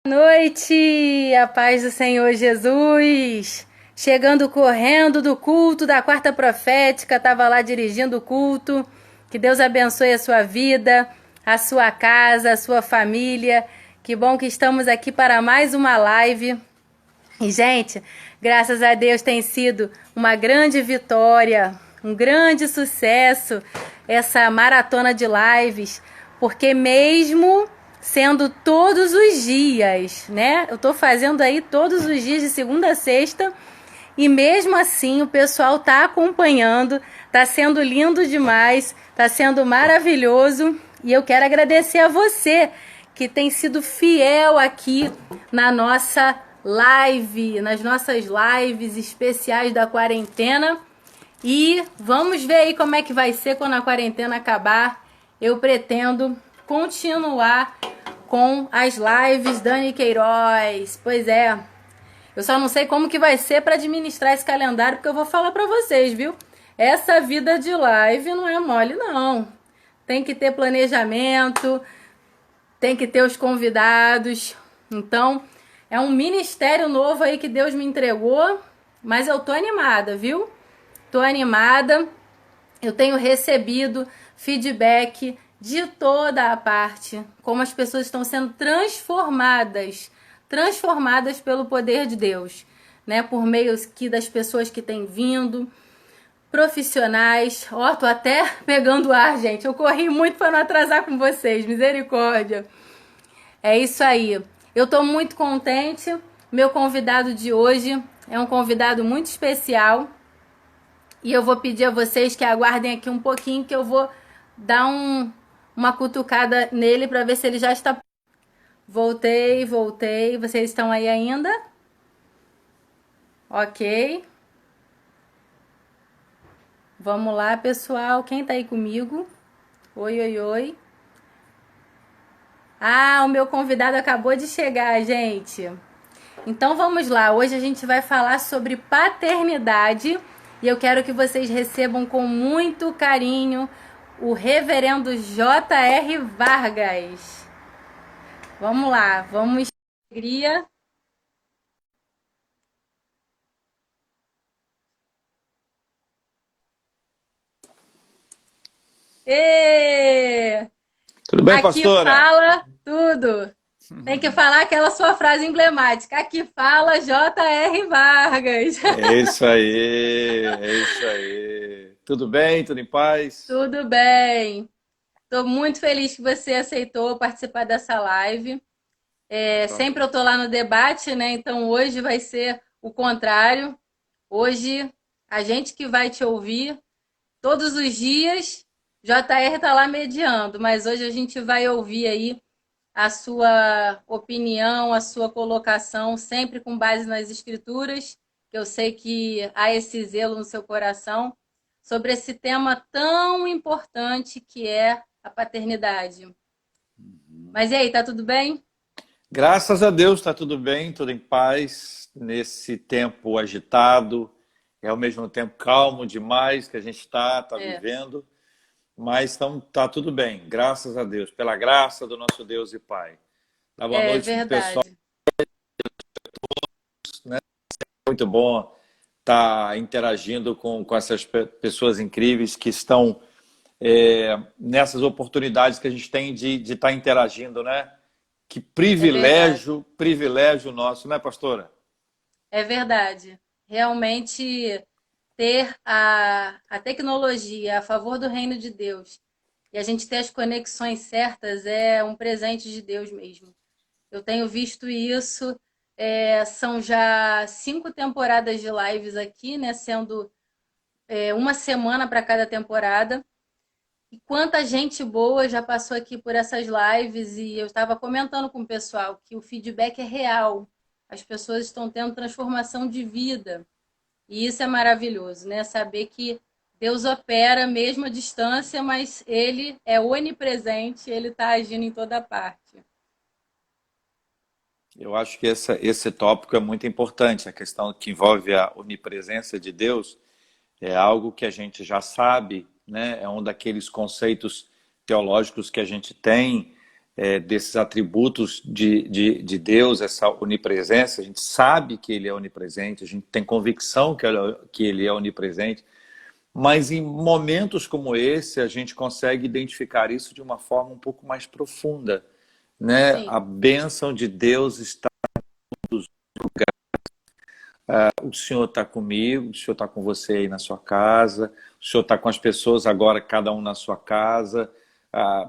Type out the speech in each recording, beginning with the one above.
Noite, a paz do Senhor Jesus. Chegando correndo do culto da quarta profética, estava lá dirigindo o culto. Que Deus abençoe a sua vida, a sua casa, a sua família. Que bom que estamos aqui para mais uma live. E, gente, graças a Deus tem sido uma grande vitória, um grande sucesso essa maratona de lives, porque mesmo sendo todos os dias, né? Eu tô fazendo aí todos os dias de segunda a sexta e mesmo assim o pessoal tá acompanhando, tá sendo lindo demais, tá sendo maravilhoso e eu quero agradecer a você que tem sido fiel aqui na nossa live, nas nossas lives especiais da quarentena. E vamos ver aí como é que vai ser quando a quarentena acabar. Eu pretendo continuar com as lives Dani Queiroz. Pois é, eu só não sei como que vai ser para administrar esse calendário, porque eu vou falar para vocês, viu? Essa vida de live não é mole, não. Tem que ter planejamento, tem que ter os convidados. Então, é um ministério novo aí que Deus me entregou, mas eu tô animada, viu? Tô animada. Eu tenho recebido feedback de toda a parte, como as pessoas estão sendo transformadas pelo poder de Deus, né? Por meio aqui das pessoas que têm vindo, profissionais. Ó, tô até pegando ar, gente. Eu corri muito para não atrasar com vocês, misericórdia. É isso aí. Eu tô muito contente. Meu convidado de hoje é um convidado muito especial. E eu vou pedir a vocês que aguardem aqui um pouquinho que eu vou dar uma cutucada nele para ver se ele já está. Voltei. Vocês estão aí ainda? Ok. Vamos lá, pessoal. Quem tá aí comigo? Oi, oi, oi. Ah, o meu convidado acabou de chegar, gente. Então vamos lá. Hoje a gente vai falar sobre paternidade e eu quero que vocês recebam com muito carinho o Reverendo J.R. Vargas. Vamos lá, vamos. Alegria. E Tudo bem, aqui pastora? fala tudo. Tem que falar aquela sua frase emblemática. Aqui fala J.R. Vargas. É isso aí, é isso aí. Tudo bem? Tudo em paz? Tudo bem. Estou muito feliz que você aceitou participar dessa live. Sempre eu tô lá no debate, né? Então hoje vai ser o contrário. Hoje a gente que vai te ouvir todos os dias. JR tá lá mediando, mas hoje a gente vai ouvir aí a sua opinião, a sua colocação, sempre com base nas escrituras, que eu sei que há esse zelo no seu coração, sobre esse tema tão importante que é a paternidade. Mas e aí, tá tudo bem? Graças a Deus está tudo bem, tudo em paz, nesse tempo agitado, é ao mesmo tempo calmo demais que a gente está É, vivendo, mas tá tudo bem, graças a Deus, pela graça do nosso Deus e Pai. Dá boa é noite pro pessoal, verdade. né? Muito bom estar interagindo com essas pessoas incríveis que estão nessas oportunidades que a gente tem de estar interagindo, né? Que É verdade. privilégio, privilégio nosso, né, pastora? É verdade. Realmente ter a tecnologia a favor do reino de Deus e a gente ter as conexões certas é um presente de Deus mesmo. Eu tenho visto isso. São já 5 temporadas de lives aqui, né? Sendo uma semana para cada temporada. E quanta gente boa já passou aqui por essas lives e eu estava comentando com o pessoal que o feedback é real. As pessoas estão tendo transformação de vida. E isso é maravilhoso, né? Saber que Deus opera mesmo à distância, mas Ele é onipresente, Ele está agindo em toda parte. Eu acho que esse tópico é muito importante. A questão que envolve a onipresença de Deus é algo que a gente já sabe, né? É um daqueles conceitos teológicos que a gente tem, desses atributos de Deus, essa onipresença. A gente sabe que Ele é onipresente, a gente tem convicção que Ele é onipresente, mas em momentos como esse a gente consegue identificar isso de uma forma um pouco mais profunda, né? Sim. A bênção de Deus está nos lugares. O Senhor está comigo, o Senhor está com você aí na sua casa, o Senhor está com as pessoas agora, cada um na sua casa.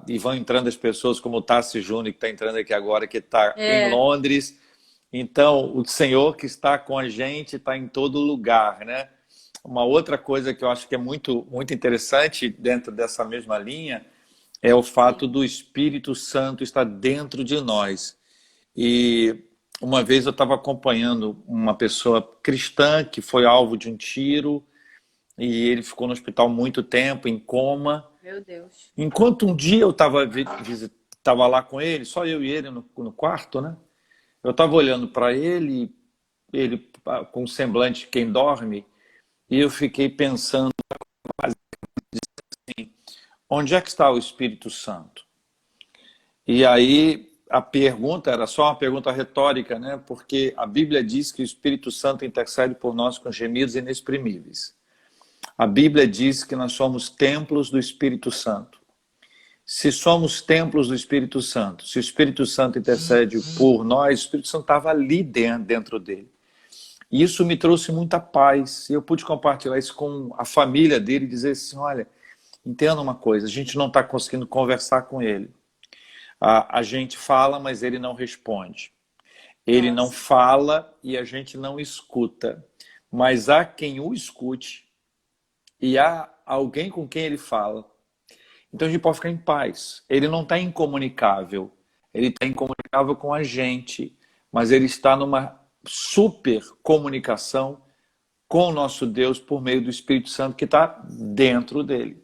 E vão entrando as pessoas como o Tassi Júnior, que está entrando aqui agora, que está em É, Londres. Então, o Senhor que está com a gente está em todo lugar, né? Uma outra coisa que eu acho que é muito, muito interessante dentro dessa mesma linha é o fato sim. do Espírito Santo estar dentro de nós. E uma vez eu estava acompanhando uma pessoa cristã que foi alvo de um tiro e ele ficou no hospital muito tempo, em coma. Meu Deus. Enquanto um dia eu estava lá com ele, só eu e ele no quarto, né? Eu estava olhando para ele, ele com um semblante de quem dorme, e eu fiquei pensando, onde é que está o Espírito Santo? E aí a pergunta era só uma pergunta retórica, né? Porque a Bíblia diz que o Espírito Santo intercede por nós com gemidos inexprimíveis. A Bíblia diz que nós somos templos do Espírito Santo. Se somos templos do Espírito Santo, se o Espírito Santo intercede por nós, o Espírito Santo estava ali dentro dele. E isso me trouxe muita paz. E eu pude compartilhar isso com a família dele e dizer assim, olha, entenda uma coisa, a gente não está conseguindo conversar com ele. A gente fala, mas ele não responde. Ele não Nossa. fala e a gente não escuta. Mas há quem o escute e há alguém com quem ele fala. Então a gente pode ficar em paz. Ele não está incomunicável. Ele está incomunicável com a gente. Mas ele está numa super comunicação com o nosso Deus por meio do Espírito Santo que está dentro dele.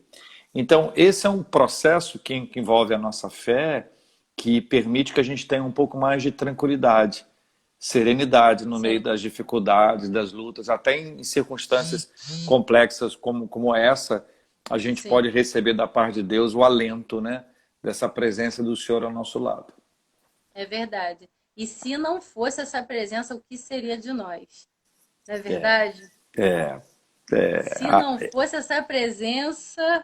Então esse é um processo que envolve a nossa fé, que permite que a gente tenha um pouco mais de tranquilidade, serenidade no meio Sim, das dificuldades, das lutas, até em circunstâncias complexas como essa, a gente sim. pode receber da parte de Deus o alento, né, dessa presença do Senhor ao nosso lado. É verdade. E se não fosse essa presença, o que seria de nós? Não é É, verdade? é, Se não fosse essa presença,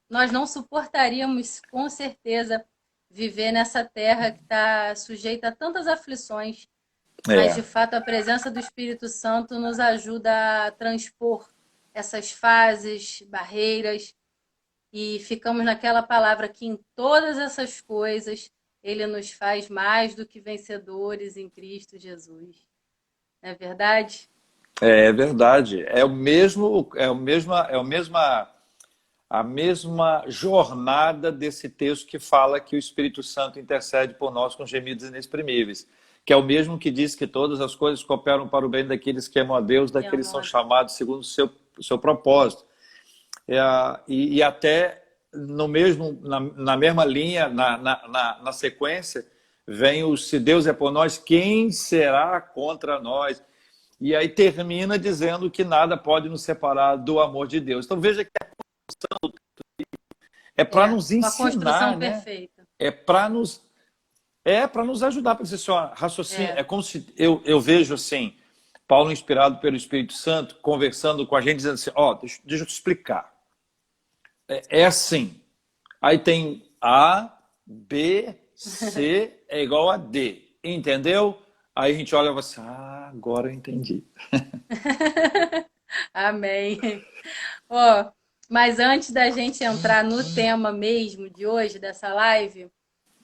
nós não suportaríamos, com certeza, viver nessa terra que está sujeita a tantas aflições. Mas, de é, fato, a presença do Espírito Santo nos ajuda a transpor essas fases, barreiras, e ficamos naquela palavra que em todas essas coisas ele nos faz mais do que vencedores em Cristo Jesus. Não é verdade? é verdade. A mesma jornada desse texto que fala que o Espírito Santo intercede por nós com gemidos inexprimíveis, que é o mesmo que diz que todas as coisas cooperam para o bem daqueles que amam a Deus, Que daqueles que são amor. chamados segundo o seu propósito. E até no mesmo, na mesma linha, na sequência, vem o se Deus é por nós, quem será contra nós? E aí termina dizendo que nada pode nos separar do amor de Deus. Então veja que é para É, nos uma ensinar, construção né? perfeita. É para nos ajudar para dizer assim, ó, raciocínio. É, É como se eu vejo assim, Paulo inspirado pelo Espírito Santo conversando com a gente dizendo assim, ó, deixa eu te explicar. É assim. Aí tem A, B, C é igual a D. Entendeu? Aí a gente olha e fala assim, agora eu entendi. amém. Ó, mas antes da gente entrar no tema mesmo de hoje, dessa live,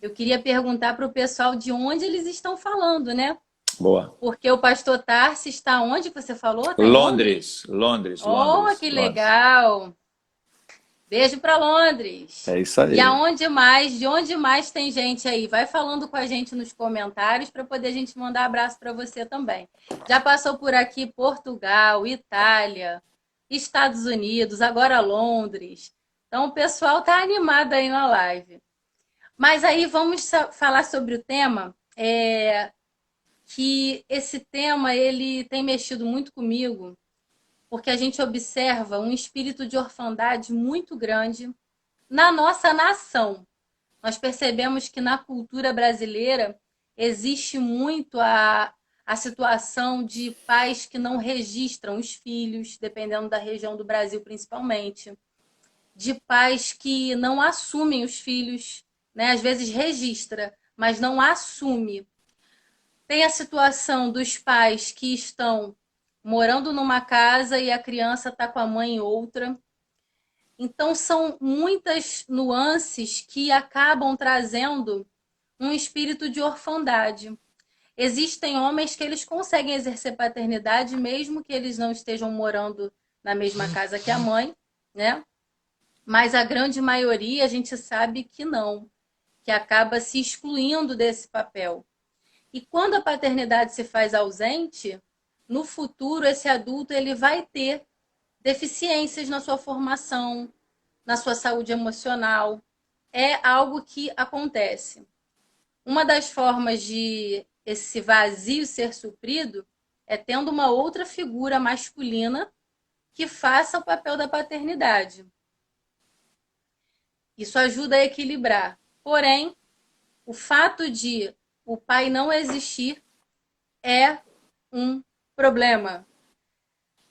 eu queria perguntar para o pessoal de onde eles estão falando, né? Boa. Porque o pastor Tarsi está onde você falou? Está em Londres? Londres, Londres, Oh, Londres, que Londres. legal! Beijo para Londres. É isso E aí. aonde mais? De onde mais tem gente aí? Vai falando com a gente nos comentários para poder a gente mandar abraço para você também. Já passou por aqui Portugal, Itália, Estados Unidos, agora Londres. Então o pessoal tá animado aí na live. Mas aí vamos falar sobre o tema, que esse tema ele tem mexido muito comigo, porque a gente observa um espírito de orfandade muito grande na nossa nação. nós percebemos que na cultura brasileira existe muito a situação de pais que não registram os filhos, dependendo da região do Brasil principalmente, de pais que não assumem os filhos, né? Às vezes registra, mas não assume. Tem a situação dos pais que estão morando numa casa e a criança está com a mãe em outra. Então, são muitas nuances que acabam trazendo um espírito de orfandade. Existem homens que eles conseguem exercer paternidade mesmo que eles não estejam morando na mesma casa que a mãe, né? Mas a grande maioria a gente sabe que não, que acaba se excluindo desse papel. E quando a paternidade se faz ausente, no futuro esse adulto ele vai ter deficiências na sua formação, na sua saúde emocional. É algo que acontece. Uma das formas de esse vazio ser suprido é tendo uma outra figura masculina que faça o papel da paternidade. Isso ajuda a equilibrar. Porém, o fato de o pai não existir é um problema.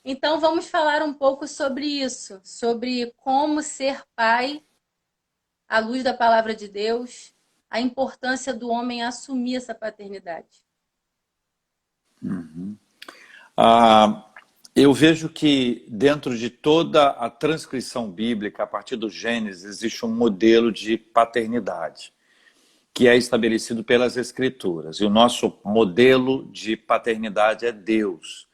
Então, vamos falar um pouco sobre isso, sobre como ser pai à luz da palavra de Deus, a importância do homem assumir essa paternidade. Ah, eu vejo que dentro de toda a transcrição bíblica, a partir do Gênesis, existe um modelo de paternidade, que é estabelecido pelas Escrituras. E o nosso modelo de paternidade é Deus.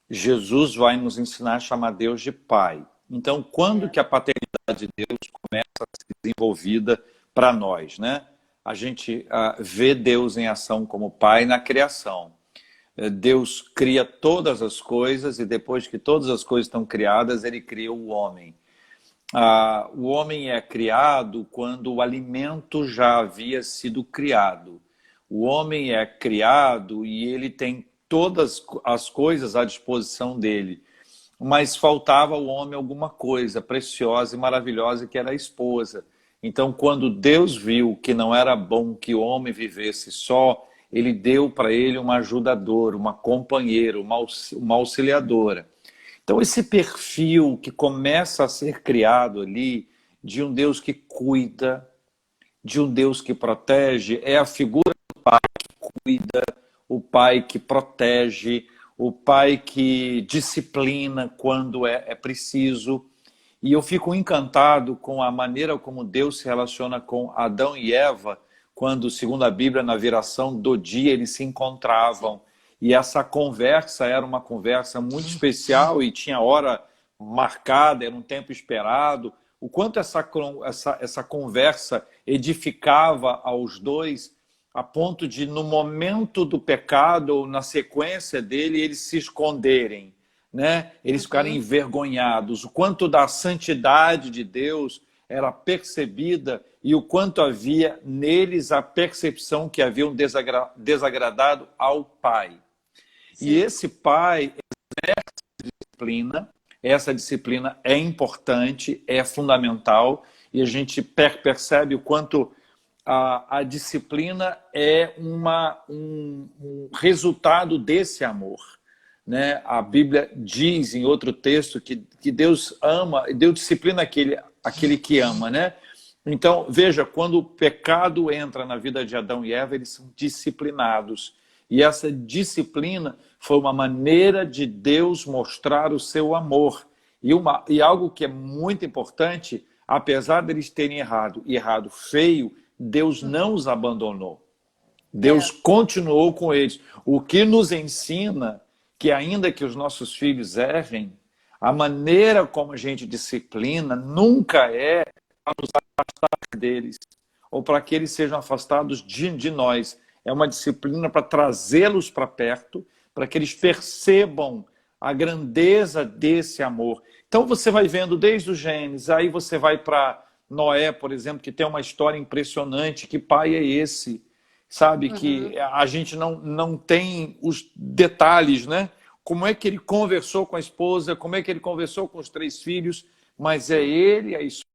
Jesus vai nos ensinar a chamar Deus de Pai. Então, quando que a paternidade de Deus começa a ser desenvolvida para nós, né? A gente vê Deus em ação como Pai na criação. Deus cria todas as coisas e depois que todas as coisas estão criadas, ele cria o homem. O homem é criado quando o alimento já havia sido criado. O homem é criado e ele tem todas as coisas à disposição dele. Mas faltava ao homem alguma coisa preciosa e maravilhosa, que era a esposa. Então, quando Deus viu que não era bom que o homem vivesse só, ele deu para ele uma ajudadora, uma companheira, uma auxiliadora. Então, esse perfil que começa a ser criado ali, de um Deus que cuida, de um Deus que protege, é a figura do pai que cuida, o pai que protege, o pai que disciplina quando é preciso. E eu fico encantado com a maneira como Deus se relaciona com Adão e Eva, quando, segundo a Bíblia, na viração do dia eles se encontravam. E essa conversa era uma conversa muito especial e tinha hora marcada, era um tempo esperado. O quanto essa conversa edificava aos dois, a ponto de, no momento do pecado, ou na sequência dele, eles se esconderem, né? Eles ficarem envergonhados. O quanto da santidade de Deus era percebida e o quanto havia neles a percepção que haviam desagradado ao Pai. Sim. E esse Pai exerce disciplina, essa disciplina é importante, é fundamental, e a gente percebe o quanto a disciplina é um resultado desse amor. Né? A Bíblia diz em outro texto que Deus ama, Deus disciplina aquele que ama, né? Então, veja, quando o pecado entra na vida de Adão e Eva, eles são disciplinados. E essa disciplina foi uma maneira de Deus mostrar o seu amor. E algo que é muito importante, apesar deles terem errado feio, Deus não os abandonou. Deus continuou com eles. O que nos ensina que ainda que os nossos filhos errem, a maneira como a gente disciplina nunca é para nos afastar deles, ou para que eles sejam afastados de nós. É uma disciplina para trazê-los para perto, para que eles percebam a grandeza desse amor. Então você vai vendo desde o Gênesis, aí você vai para Noé, por exemplo, que tem uma história impressionante. Que pai é esse? Sabe, que a gente não tem os detalhes, né? Como é que ele conversou com a esposa, como é que ele conversou com os 3 filhos, mas é ele, a esposa,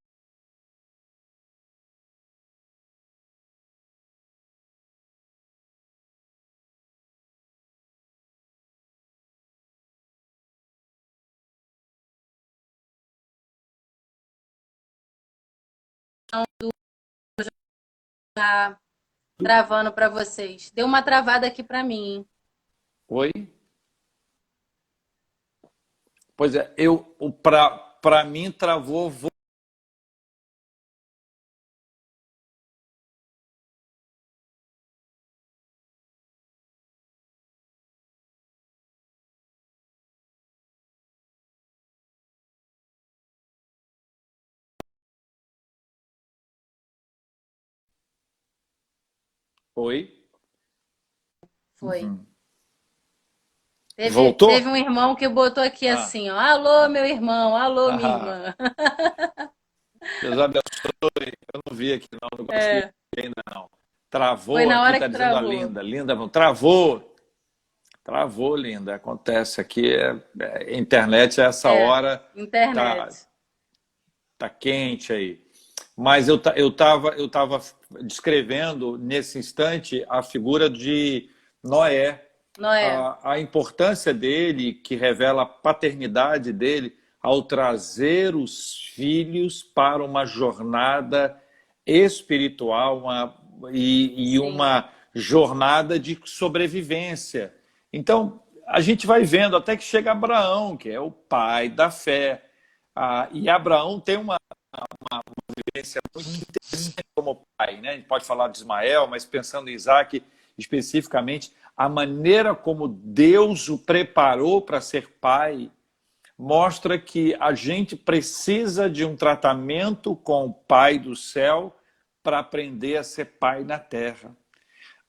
Tá travando para vocês. Deu uma travada aqui para mim, hein? Oi? Pois é, para mim travou. Oi? Foi. Voltou? Teve um irmão que botou aqui Ah, assim, ó, alô, ah, meu irmão, alô, minha ah, irmã. Deus abençoe. Eu não vi aqui não, não consegui É, ver ainda não. foi Travou na aqui, hora tá que dizendo a travou. Linda. Linda, travou. Travou, Linda. Acontece aqui, internet a essa É, hora tá, internet. tá quente aí. Mas eu tava descrevendo nesse instante a figura de Noé, Noé, a importância dele, que revela a paternidade dele ao trazer os filhos para uma jornada espiritual e sim, uma jornada de sobrevivência. Então, a gente vai vendo até que chega Abraão, que é o pai da fé. E Abraão tem uma vivência muito interessante como pai, né? A gente pode falar de Ismael, mas pensando em Isaac especificamente, a maneira como Deus o preparou para ser pai mostra que a gente precisa de um tratamento com o Pai do céu para aprender a ser pai na terra.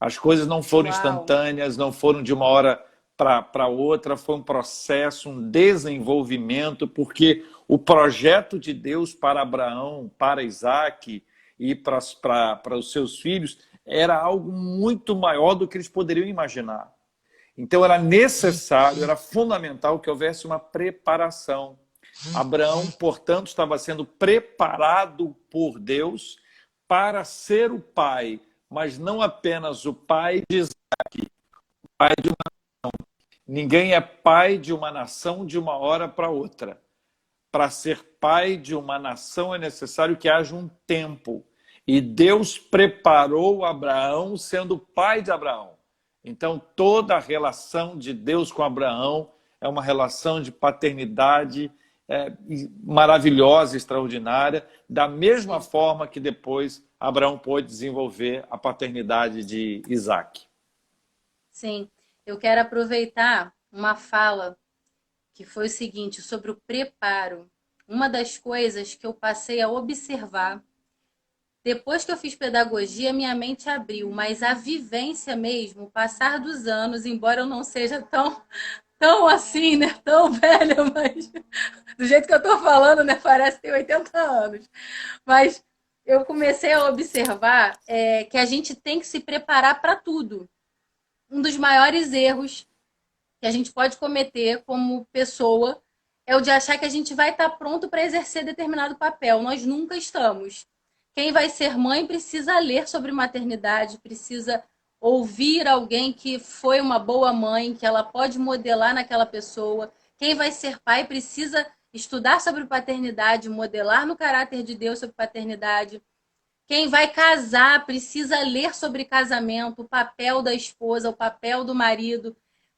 As coisas não foram uau, instantâneas, não foram de uma hora para outra, foi um processo, um desenvolvimento, porque o projeto de Deus para Abraão, para Isaac e para os seus filhos era algo muito maior do que eles poderiam imaginar. Então era necessário, era fundamental que houvesse uma preparação. Abraão, portanto, estava sendo preparado por Deus para ser o pai, mas não apenas o pai de Isaac, o pai de ninguém é pai de uma nação de uma hora para outra. Para ser pai de uma nação é necessário que haja um tempo. E Deus preparou Abraão sendo pai de Abraão. Então, toda a relação de Deus com Abraão é uma relação de paternidade maravilhosa, extraordinária, da mesma sim, forma que depois Abraão pôde desenvolver a paternidade de Isaac. sim. Eu quero aproveitar uma fala que foi o seguinte, sobre o preparo. Uma das coisas que eu passei a observar depois que eu fiz pedagogia, minha mente abriu, mas a vivência mesmo, o passar dos anos, embora eu não seja tão assim, né, tão velha, mas do jeito que eu tô falando, né, parece que tem 80 anos. Mas eu comecei a observar que a gente tem que se preparar para tudo. Um dos maiores erros que a gente pode cometer como pessoa é o de achar que a gente vai estar pronto para exercer determinado papel. Nós nunca estamos. Quem vai ser mãe precisa ler sobre maternidade, precisa ouvir alguém que foi uma boa mãe, que ela pode modelar naquela pessoa. Quem vai ser pai precisa estudar sobre paternidade, modelar no caráter de Deus sobre paternidade. Quem vai casar precisa ler sobre casamento, o papel da esposa, o papel do marido.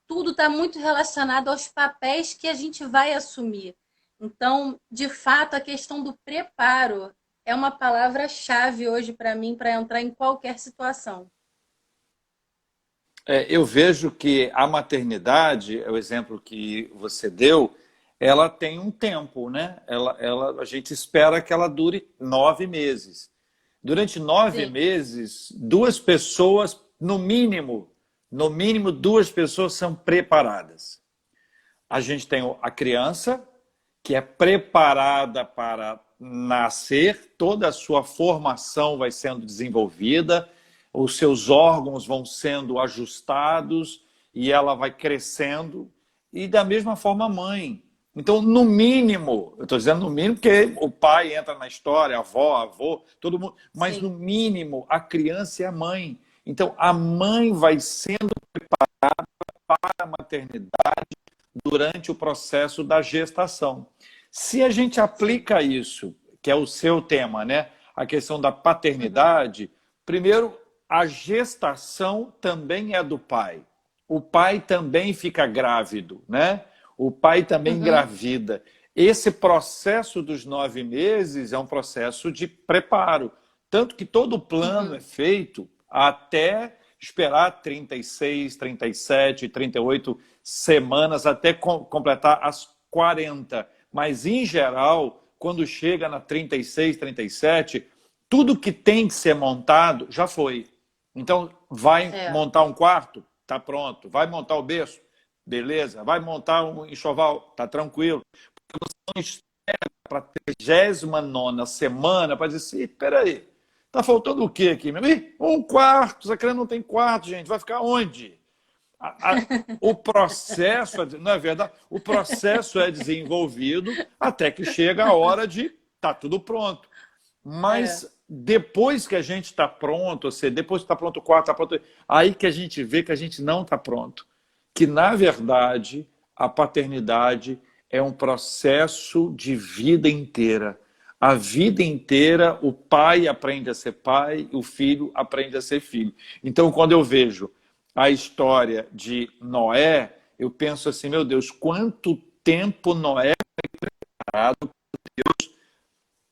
Tudo está muito relacionado aos papéis que a gente vai assumir. Então, de fato, a questão do preparo é uma palavra-chave hoje para mim para entrar em qualquer situação. Eu vejo que a maternidade, é o exemplo que você deu, ela tem um tempo, né? A gente espera que ela dure 9 meses. Durante nove Sim, meses, duas pessoas, no mínimo duas pessoas são preparadas. A gente tem a criança, que é preparada para nascer, toda a sua formação vai sendo desenvolvida, os seus órgãos vão sendo ajustados e ela vai crescendo. E da mesma forma a mãe. Então, no mínimo, eu estou dizendo no mínimo porque o pai entra na história, a avó, avô, todo mundo, mas no sim, mínimo a criança é a mãe. Então, a mãe vai sendo para a maternidade durante o processo da gestação. Se a gente sim, aplica isso, que é o seu tema, né, a questão da paternidade, primeiro, a gestação também é do pai. O pai também fica grávido, né? O pai também engravida. Esse processo dos 9 meses é um processo de preparo. Tanto que todo o plano é feito até esperar 36, 37, 38 semanas até completar as 40. Mas, em geral, quando chega na 36, 37, tudo que tem que ser montado já foi. Então, vai montar um quarto? Tá pronto. Vai montar o berço? Beleza. Vai montar um enxoval? Tá tranquilo. Porque você não espera para a 39ª semana para dizer assim, espera aí, tá faltando o quê aqui? Um quarto. Essa criança não tem quarto, gente. Vai ficar onde? O processo, não é verdade? O processo é desenvolvido até que chega a hora de tá tudo pronto. Mas depois que a gente está pronto, ou seja, depois que está pronto o quarto, está pronto, aí que a gente vê que a gente não está pronto. Que, na verdade, a paternidade é um processo de vida inteira. A vida inteira, o pai aprende a ser pai, o filho aprende a ser filho. Então, quando eu vejo a história de Noé, eu penso assim, meu Deus, quanto tempo Noé foi preparado por Deus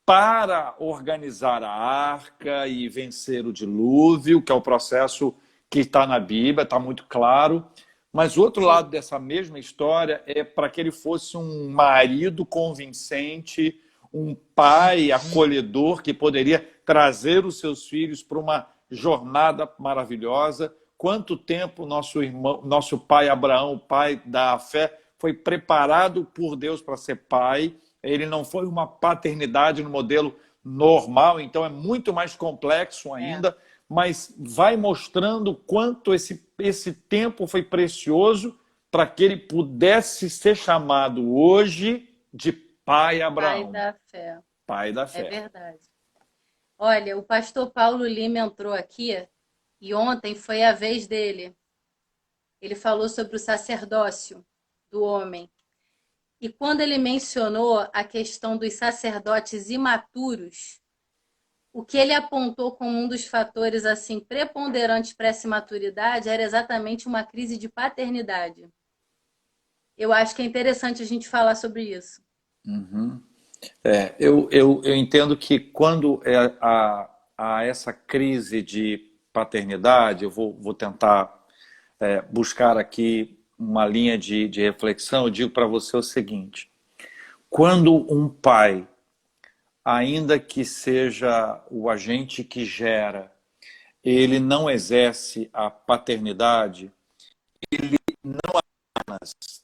para organizar a arca e vencer o dilúvio, que é o processo que está na Bíblia, está muito claro. Mas o outro lado dessa mesma história é para que ele fosse um marido convincente, um pai acolhedor que poderia trazer os seus filhos para uma jornada maravilhosa. Quanto tempo nosso pai Abraão, o pai da fé, foi preparado por Deus para ser pai. Ele não foi uma paternidade no modelo normal, então é muito mais complexo ainda, mas vai mostrando quanto esse tempo foi precioso para que ele pudesse ser chamado hoje de pai Abraão. Pai da fé. Pai da fé. É verdade. Olha, o pastor Paulo Lima entrou aqui e ontem foi a vez dele. Ele falou sobre o sacerdócio do homem. E quando ele mencionou a questão dos sacerdotes imaturos, o que ele apontou como um dos fatores assim preponderantes para essa imaturidade era exatamente uma crise de paternidade. Eu acho que é interessante a gente falar sobre isso. Eu entendo que quando há essa crise de paternidade, eu vou tentar buscar aqui uma linha de reflexão. Eu digo para você o seguinte: quando um pai, ainda que seja o agente que gera, ele não exerce a paternidade, ele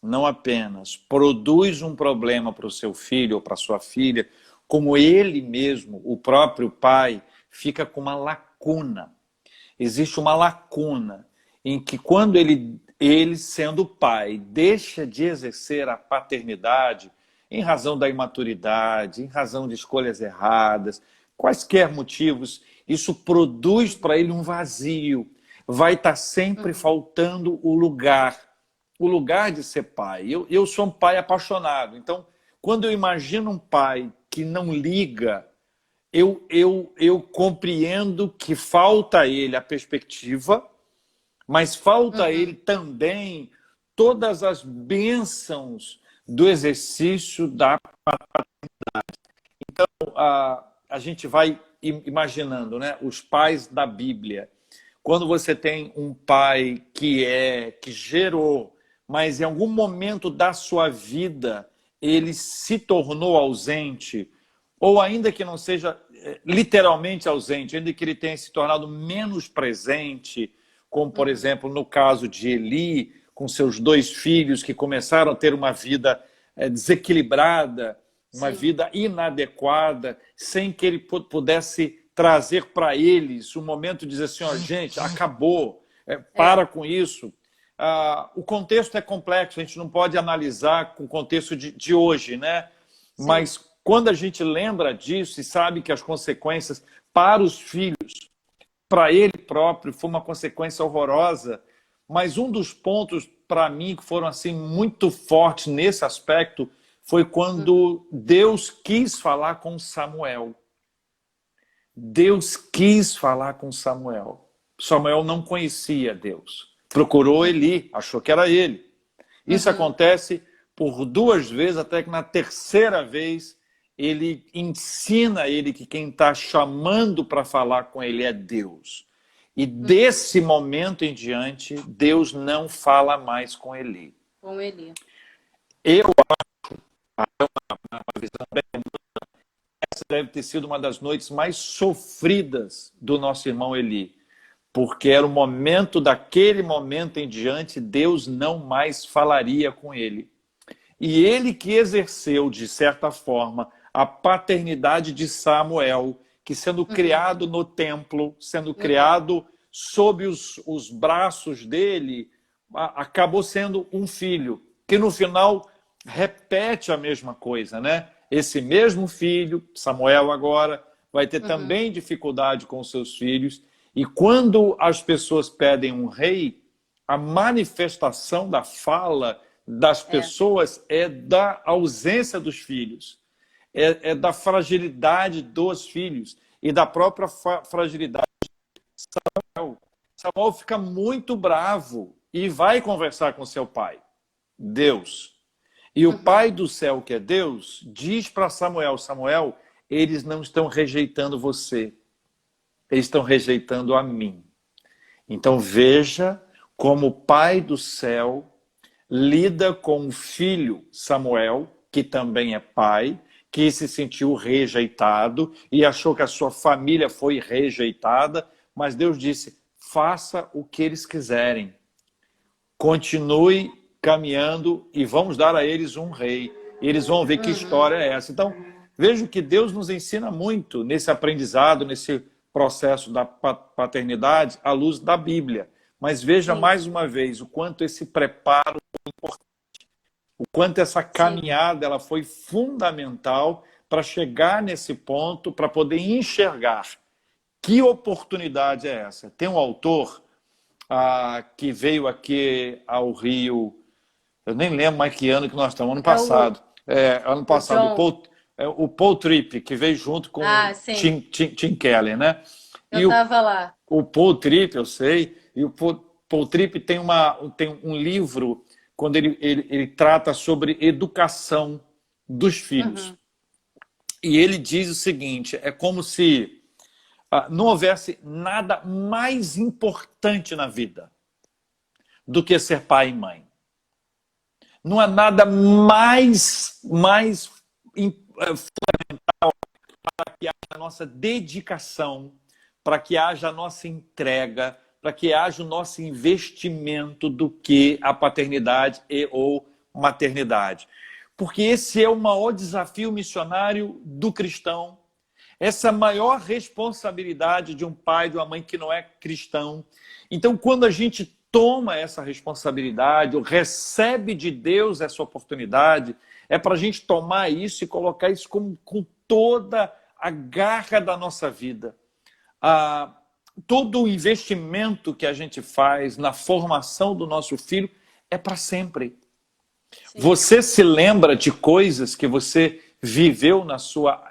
não apenas produz um problema para o seu filho ou para a sua filha, como ele mesmo, o próprio pai, fica com uma lacuna. Existe uma lacuna em que quando ele sendo pai, deixa de exercer a paternidade em razão da imaturidade, em razão de escolhas erradas, quaisquer motivos, isso produz para ele um vazio. Vai estar sempre faltando o lugar de ser pai. Eu sou um pai apaixonado, então quando eu imagino um pai que não liga, eu compreendo que falta a ele a perspectiva, mas falta a ele também todas as bênçãos do exercício da paternidade. Então, a gente vai imaginando, né, os pais da Bíblia. Quando você tem um pai que gerou, mas em algum momento da sua vida ele se tornou ausente, ou ainda que não seja literalmente ausente, ainda que ele tenha se tornado menos presente, como, por exemplo, no caso de Eli, com seus 2 filhos que começaram a ter uma vida desequilibrada, uma vida inadequada, sem que ele pudesse trazer para eles um momento de dizer assim, ó, gente, acabou, para com isso. O contexto é complexo, a gente não pode analisar com o contexto de hoje, né? Sim. Mas quando a gente lembra disso e sabe que as consequências para os filhos, para ele próprio, foi uma consequência horrorosa, mas um dos pontos para mim que foram assim muito fortes nesse aspecto foi quando Deus quis falar com Samuel. Deus quis falar com Samuel. Samuel não conhecia Deus. Procurou Eli, achou que era ele. Isso acontece por 2 vezes, até que na terceira vez ele ensina a ele que quem está chamando para falar com ele é Deus. E desse momento em diante, Deus não fala mais com Eli. Com Eli. Eu uma visão bem, essa deve ter sido uma das noites mais sofridas do nosso irmão Eli, porque era o momento, daquele momento em diante, Deus não mais falaria com ele. E ele que exerceu, de certa forma, a paternidade de Samuel, que sendo criado no templo, sendo criado sob os braços dele, acabou sendo um filho, que no final repete a mesma coisa, né? Esse mesmo filho, Samuel agora, vai ter também dificuldade com os seus filhos. E quando as pessoas pedem um rei, a manifestação da fala das pessoas é da ausência dos filhos, é da fragilidade dos filhos e da própria fragilidade de Samuel. Samuel fica muito bravo e vai conversar com seu pai, Deus. E o Pai do céu, que é Deus, diz para Samuel, Samuel, eles não estão rejeitando você, eles estão rejeitando a mim. Então veja como o Pai do céu lida com o filho Samuel, que também é pai, que se sentiu rejeitado e achou que a sua família foi rejeitada, mas Deus disse, faça o que eles quiserem, continue caminhando e vamos dar a eles um rei. E eles vão ver que história é essa. Então, vejo que Deus nos ensina muito nesse aprendizado, nesse processo da paternidade, à luz da Bíblia. Mas veja mais uma vez o quanto esse preparo foi importante, o quanto essa caminhada ela foi fundamental para chegar nesse ponto, para poder enxergar que oportunidade é essa. Tem um autor que veio aqui ao Rio, eu nem lembro mais que ano que nós estamos, ano passado. Ano passado, o Paul Tripp, que veio junto com Tim Keller, né? Eu estava lá. O Paul Tripp, eu sei, e o Paul Tripp tem um livro, quando ele trata sobre educação dos filhos. E ele diz o seguinte, é como se não houvesse nada mais importante na vida do que ser pai e mãe. Não há nada mais fundamental para que haja a nossa dedicação, para que haja a nossa entrega, para que haja o nosso investimento do que a paternidade ou maternidade. Porque esse é o maior desafio missionário do cristão. Essa é a maior responsabilidade de um pai e de uma mãe que não é cristão. Então, quando a gente toma essa responsabilidade, ou recebe de Deus essa oportunidade, é para a gente tomar isso e colocar isso com toda a garra da nossa vida. Todo o investimento que a gente faz na formação do nosso filho é para sempre. Sim. Você se lembra de coisas que você viveu na sua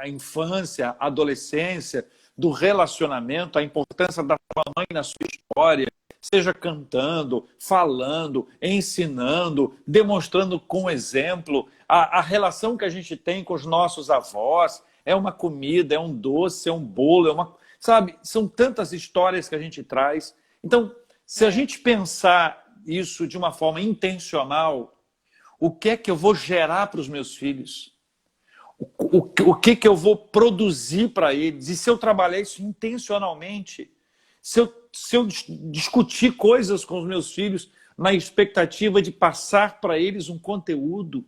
infância, adolescência, do relacionamento, a importância da sua mãe na sua história, seja cantando, falando, ensinando, demonstrando com exemplo a relação que a gente tem com os nossos avós. É uma comida, é um doce, é um bolo, sabe? São tantas histórias que a gente traz. Então, se a gente pensar isso de uma forma intencional, o que é que eu vou gerar para os meus filhos? O que eu vou produzir para eles? E se eu trabalhar isso intencionalmente, se eu discutir coisas com os meus filhos na expectativa de passar para eles um conteúdo,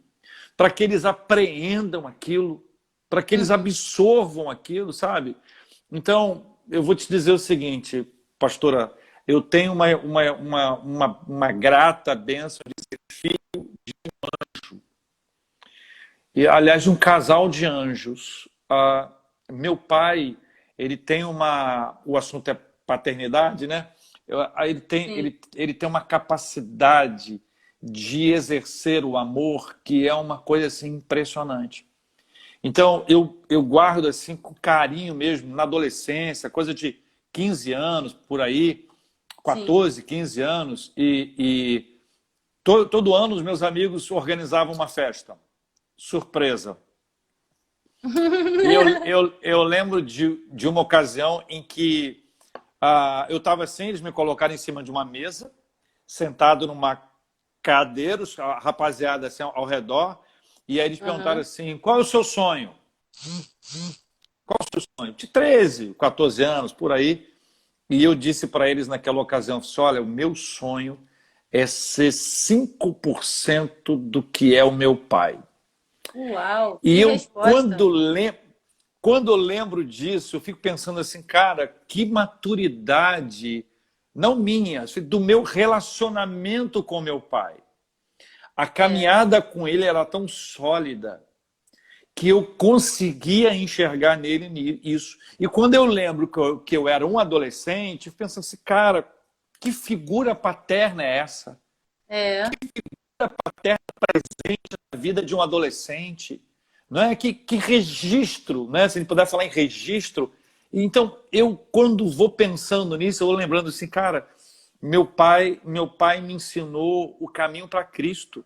para que eles apreendam aquilo, para que eles absorvam aquilo, sabe? Então, eu vou te dizer o seguinte, pastora, eu tenho uma grata bênção de ser filho de um anjo. E, aliás, de um casal de anjos. Meu pai, ele tem o assunto é paternidade, né? Ele tem uma capacidade de exercer o amor que é uma coisa assim impressionante. Então, eu guardo assim com carinho mesmo, na adolescência, coisa de 15 anos, por aí, Sim. 14, 15 anos, e todo ano os meus amigos organizavam uma festa, surpresa. E eu lembro de uma ocasião em que eu estava assim, eles me colocaram em cima de uma mesa, sentado numa cadeira, a rapaziada assim ao redor, e aí eles perguntaram Aham. assim, qual é o seu sonho? Qual é o seu sonho? De 13, 14 anos, por aí. E eu disse para eles naquela ocasião, assim, olha, o meu sonho é ser 5% do que é o meu pai. Uau, E que eu, resposta. quando eu lembro disso, eu fico pensando assim, cara, que maturidade, não minha, assim, do meu relacionamento com meu pai. A É, caminhada com ele era tão sólida que eu conseguia enxergar nele isso. E quando eu lembro que eu era um adolescente, eu penso assim, cara, que figura paterna é essa? é, Paterna presente na vida de um adolescente. Não é? Que registro, né? Se a gente puder falar em registro. Então, eu, quando vou pensando nisso, eu vou lembrando assim, cara, meu pai me ensinou o caminho para Cristo.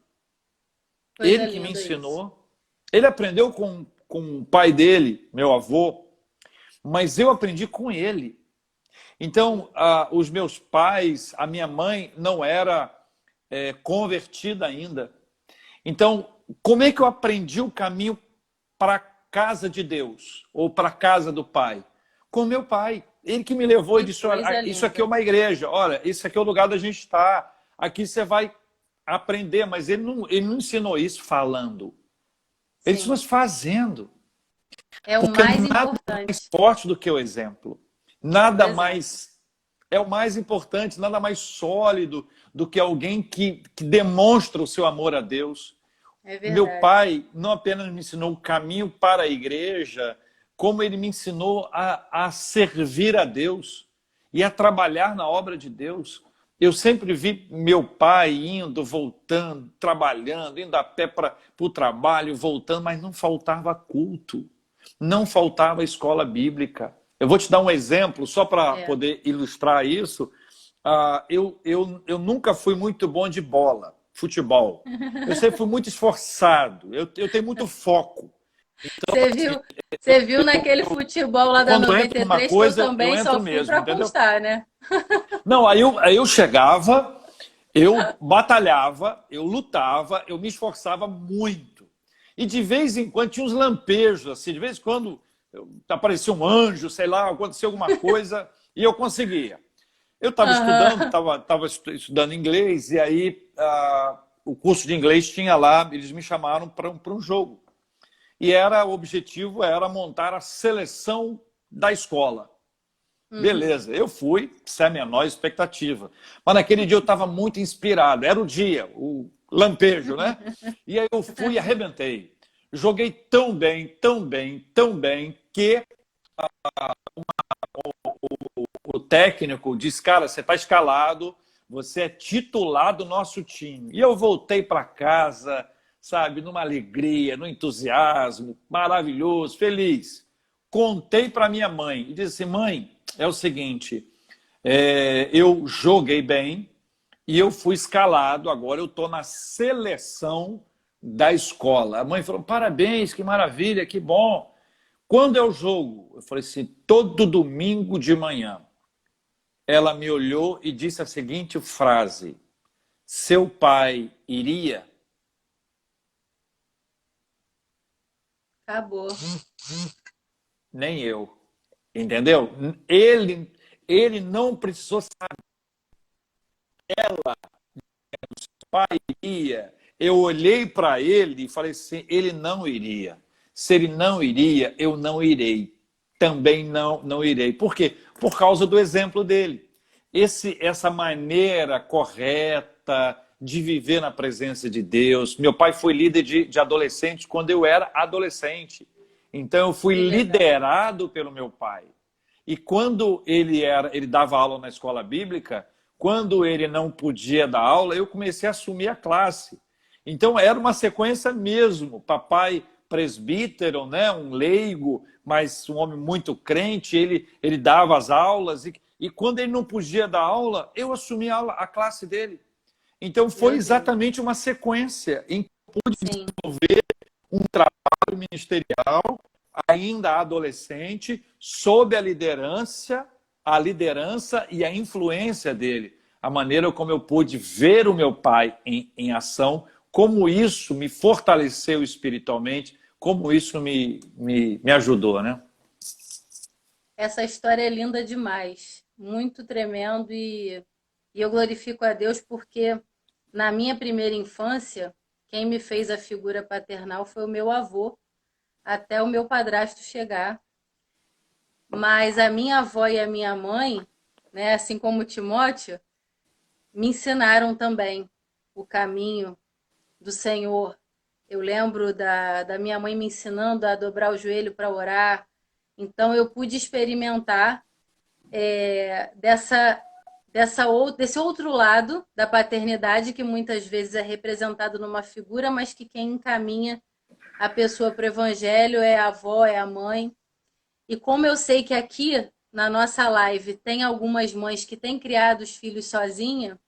coisa Ele que me linda isso. ensinou. Ele aprendeu com o pai dele, meu avô, mas eu aprendi com ele. Então, os meus pais, a minha mãe não era convertida ainda. Então, como é que eu aprendi o caminho para a casa de Deus ou para a casa do Pai? Com meu pai. Ele que me levou e Que disse: coisa olha, isso aqui é linda. uma igreja, olha, isso aqui é o lugar da gente estar. Aqui você vai aprender, mas ele não ensinou isso falando. Ele ensinou Sim, isso fazendo. é o Porque mais nada mais importante. forte do que o exemplo. O Nada exemplo. mais é o mais importante, nada mais sólido do que alguém que demonstra o seu amor a Deus. É Meu verdade. pai não apenas me ensinou o caminho para a igreja, como ele me ensinou a servir a Deus e a trabalhar na obra de Deus. Eu sempre vi meu pai indo, voltando, trabalhando, indo a pé para o trabalho, voltando, mas não faltava culto, não faltava escola bíblica. Eu vou te dar um exemplo, só para É. poder ilustrar isso. Eu nunca fui muito bom de bola, futebol. Eu sempre fui muito esforçado, eu tenho muito foco. Você viu, você viu naquele futebol lá da Quando eu entro numa 93 que eu coisa, eu também só entro fui mesmo, para entendeu? constar, né? Não, aí eu chegava, eu batalhava, eu lutava, eu me esforçava muito. E de vez em quando tinha uns lampejos, assim, de vez em quando aparecia um anjo, sei lá, acontecia alguma coisa e eu conseguia. Eu estava estudando, Aham. estava estudando inglês e aí o curso de inglês tinha lá, eles me chamaram para um jogo. E o objetivo era montar a seleção da escola. Uhum. Beleza, eu fui, sem a menor expectativa. Mas naquele dia eu estava muito inspirado, era o dia, o lampejo, né? E aí eu fui e arrebentei. Joguei tão bem, tão bem, tão bem, que o técnico disse, cara, você está escalado, você é titular do nosso time. E eu voltei para casa, sabe, numa alegria, num entusiasmo, maravilhoso, feliz. Contei para minha mãe e disse assim, mãe, é o seguinte, eu joguei bem e eu fui escalado, agora eu estou na seleção da escola. A mãe falou, parabéns, que maravilha, que bom. Quando é o jogo? Eu falei assim, todo domingo de manhã. Ela me olhou e disse a seguinte frase: seu pai iria? Acabou. Nem eu. Entendeu? Ele não precisou saber, pai iria. Eu olhei para ele e falei assim: ele não iria. Se ele não iria, eu não irei. Também não irei. Por quê? Por causa do exemplo dele. Essa maneira correta de viver na presença de Deus. Meu pai foi líder de adolescentes quando eu era adolescente. Então eu fui Que legal. liderado pelo meu pai. E quando ele dava aula na escola bíblica, quando ele não podia dar aula, eu comecei a assumir a classe. Então era uma sequência mesmo. Papai presbítero, né? Um leigo, mas um homem muito crente, ele dava as aulas, e quando ele não podia dar aula, eu assumi a classe dele. Então foi Meu Deus. exatamente uma sequência em que eu pude Sim. desenvolver um trabalho ministerial, ainda adolescente, sob a liderança e a influência dele. A maneira como eu pude ver o meu pai em ação, como isso me fortaleceu espiritualmente, como isso me ajudou, né? Essa história é linda demais, muito tremendo e eu glorifico a Deus porque na minha primeira infância, quem me fez a figura paternal foi o meu avô, até o meu padrasto chegar. Mas a minha avó e a minha mãe, né, assim como o Timóteo, me ensinaram também o caminho do Senhor. Eu lembro da minha mãe me ensinando a dobrar o joelho para orar. Então eu pude experimentar desse outro lado da paternidade que muitas vezes é representado numa figura, mas que quem encaminha a pessoa para o evangelho é a avó, é a mãe. E como eu sei que aqui na nossa live tem algumas mães que têm criado os filhos sozinha,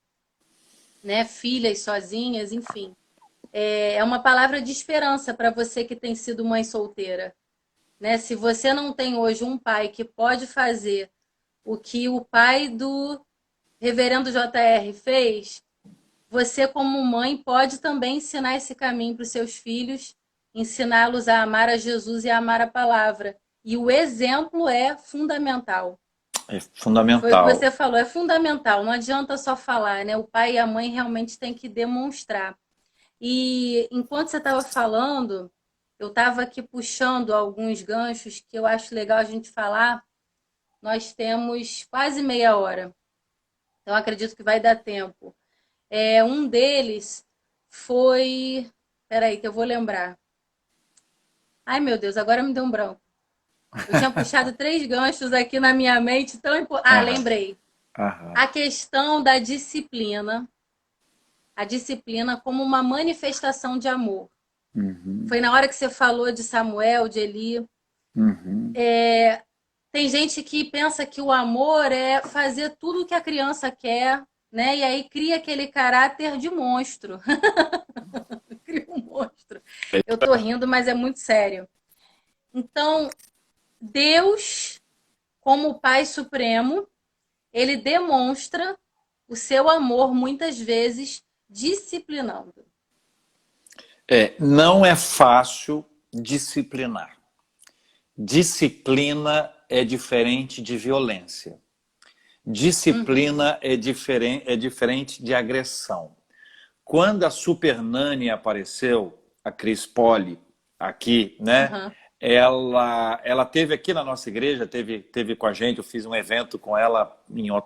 né, filhas sozinhas, enfim, é uma palavra de esperança para você que tem sido mãe solteira, né? Se você não tem hoje um pai que pode fazer o que o pai do Reverendo JR fez, você como mãe pode também ensinar esse caminho para os seus filhos, ensiná-los a amar a Jesus e a amar a palavra. E o exemplo é fundamental. É Foi o que fundamental. você falou, é fundamental. Não adianta só falar, né? O pai e a mãe realmente têm que demonstrar. E enquanto você estava falando, eu estava aqui puxando alguns ganchos que eu acho legal a gente falar. Nós temos quase meia hora, então acredito que vai dar tempo. Um deles foi. Peraí, que eu vou lembrar. Ai, meu Deus, agora me deu um branco. Eu tinha puxado 3 ganchos aqui na minha mente, tão importante. Ah, Aham, lembrei. aham. A questão da disciplina. A disciplina como uma manifestação de amor. Uhum, Foi na hora que você falou de Samuel, de Eli. uhum. Tem gente que pensa que o amor é fazer tudo o que a criança quer, né? E aí cria aquele caráter de monstro. Cria um monstro. Eu tô rindo, mas é muito sério. Então, Deus, como Pai Supremo, ele demonstra o seu amor muitas vezes disciplinando. Não é fácil disciplinar. Disciplina é diferente de violência. Uhum, Disciplina é diferente de agressão. Quando a Super Nani apareceu, a Cris Poli, aqui, né? uhum. Ela teve aqui na nossa igreja, teve com a gente, eu fiz um evento com ela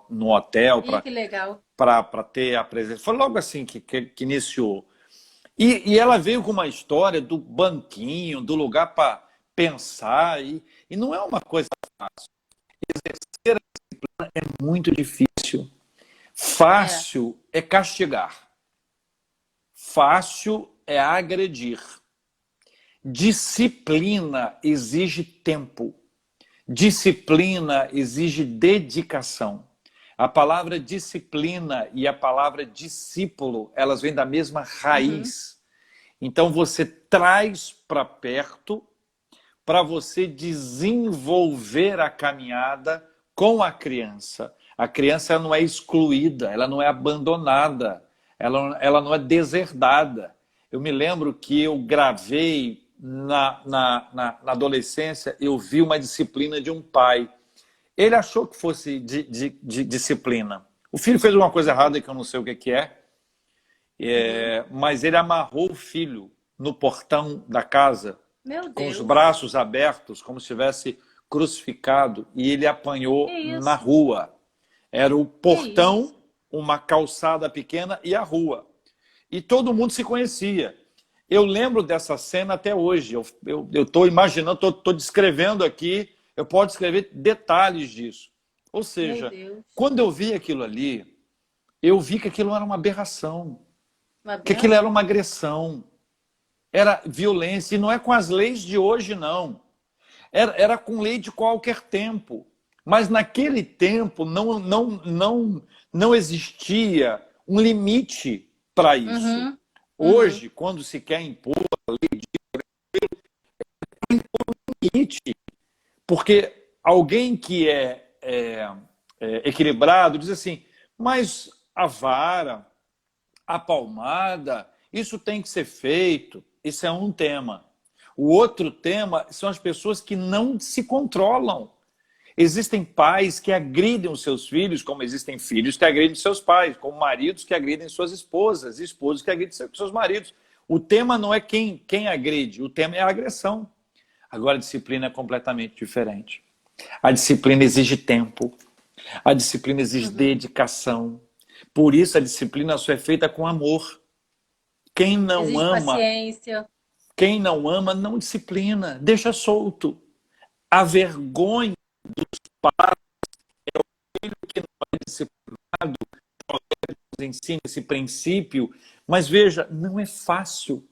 no hotel Ih, que legal. para ter a presença. Foi logo assim que iniciou. E ela veio com uma história do banquinho, do lugar para pensar, e não é uma coisa fácil. Exercer é muito difícil. É, Fácil é castigar. Fácil é agredir. Disciplina exige tempo. Disciplina exige dedicação. A palavra disciplina e a palavra discípulo, elas vêm da mesma uhum. raiz. Então você traz para perto para você desenvolver a caminhada com a criança. A criança não é excluída, ela não é abandonada, ela não é deserdada. Eu me lembro que eu gravei na adolescência, eu vi uma disciplina de um pai. Ele achou que fosse de disciplina. O filho fez uma coisa errada que eu não sei o que Uhum. mas ele amarrou o filho no portão da casa Meu com os Deus. braços abertos, como se estivesse crucificado, e ele Que apanhou na isso? rua. Era o Que isso? portão, uma calçada pequena e a rua. E todo mundo se conhecia. Eu lembro dessa cena até hoje. Eu estou imaginando, estou descrevendo aqui, eu posso descrever detalhes disso. Ou Meu seja, Deus. quando eu vi aquilo ali, eu vi que aquilo era uma aberração, Uma que aquilo era benção? uma agressão. era violência, e não é com as leis de hoje, não. Era com lei de qualquer tempo. Mas naquele tempo não existia um limite para isso. Uhum. Uhum. Hoje, quando se quer impor a lei de limite, porque alguém que é equilibrado diz assim, mas a vara, a palmada, isso tem que ser feito. Isso é um tema. O outro tema são as pessoas que não se controlam. Existem pais que agridem os seus filhos, como existem filhos que agridem seus pais, como maridos que agridem suas esposas, esposos que agridem seus maridos. O tema não é quem agride, o tema é a agressão. Agora a disciplina é completamente diferente. A disciplina exige tempo, a disciplina exige dedicação. Por isso a disciplina só é feita com amor. Quem não Existe ama, paciência. quem não ama não disciplina, deixa solto. A vergonha que não é disciplinado nos ensina esse princípio, mas veja, não é fácil.